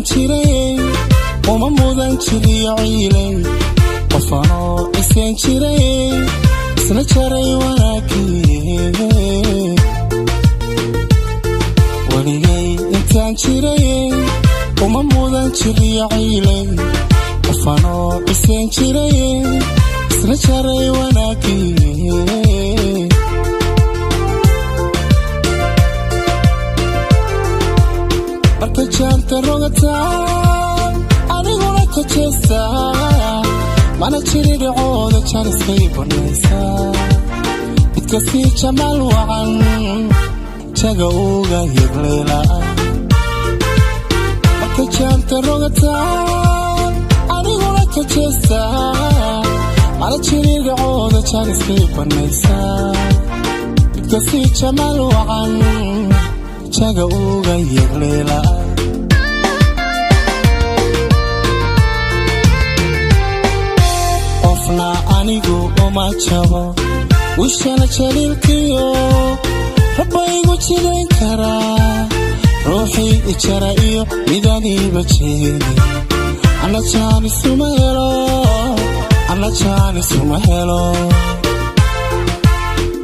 jiray uma mudan jiriyo ciilay qofano isaan jiray isna jaray wanaagii waligay intaan jiray uma mudan jiriyo ciilay qofano isaan jiray isna jaray wanaagii marka jaanta rogataan adiguna ka jeesta mana jiri dhacooda janiskay banaysa midka sii jamaal wacan jaga uga yirleela marka jaanta rogataan adiguna ka jeesta mana jiri dhacooda janiskay banaysa midka sii jamaal wacan jaga uga yirleela qofna anigu uma jabo wishana jaliilkiyo rabbaygu jidayn karaa ruuxii ijara iyo midaniiba jeedi ana jaanisuma helo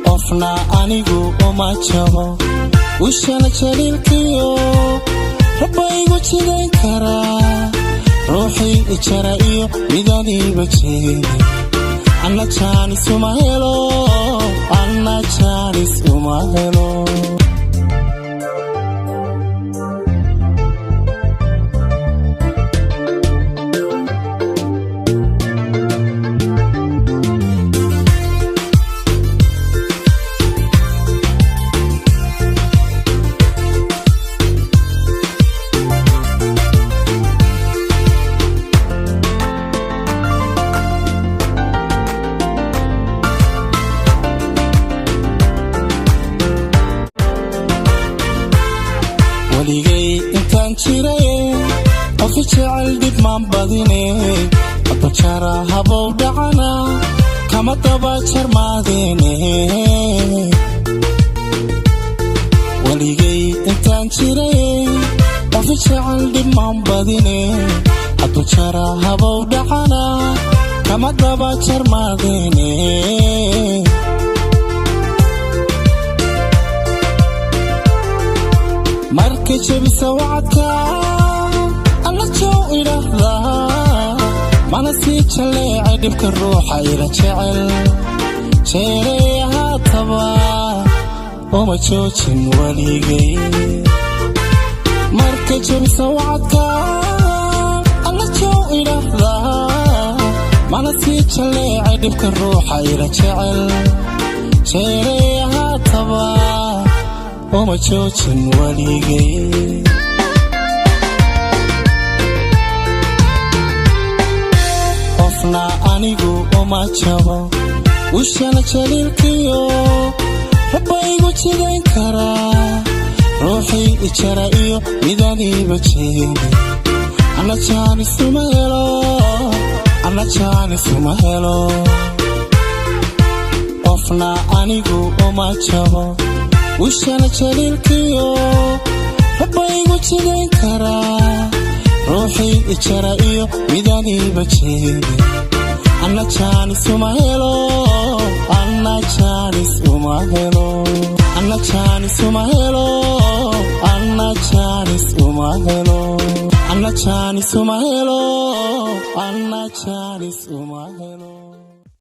qofna anigu uma jabo wishana jaliilkiyo rabbaygu jidayn karaa ruuxii ijara iyo midaniiba jeedi ana jaanis uma helo waligay intaan jiray qof jecel dib maan badine abajara habow dhacana kama daba jarmaadine waligay intaan jiray qof jecel dib maan badine abajara habow dhacana kama daba jarmaadine marka jabisa wacadka alla jow idhaahda mana sii jaleecay dhibka ruuxa ila jecel jeeray haataba uma joojin waligay marka jabisa wacadka alla jow idhaahda mana sii jaleecay dhibka ruuxa ila jecel jeeray haataba uma joojin waligay qofna anigu uma jabo wishana jaliilkiyo rabbaygu jidayn karaa ruuxii ijara iyo midaniiba jeedi ana jaanisuma helo qofna anigu uma jabo wishana jaliilkiyo rabbaygu jidayn karaa ruuxii ijara iyo midaniiba jeedi ana jaanis uma helo ana jaanis uma helo ana jaanis uma helo ana jaanis uma helo ana jaanis uma helo ana jaanis uma helo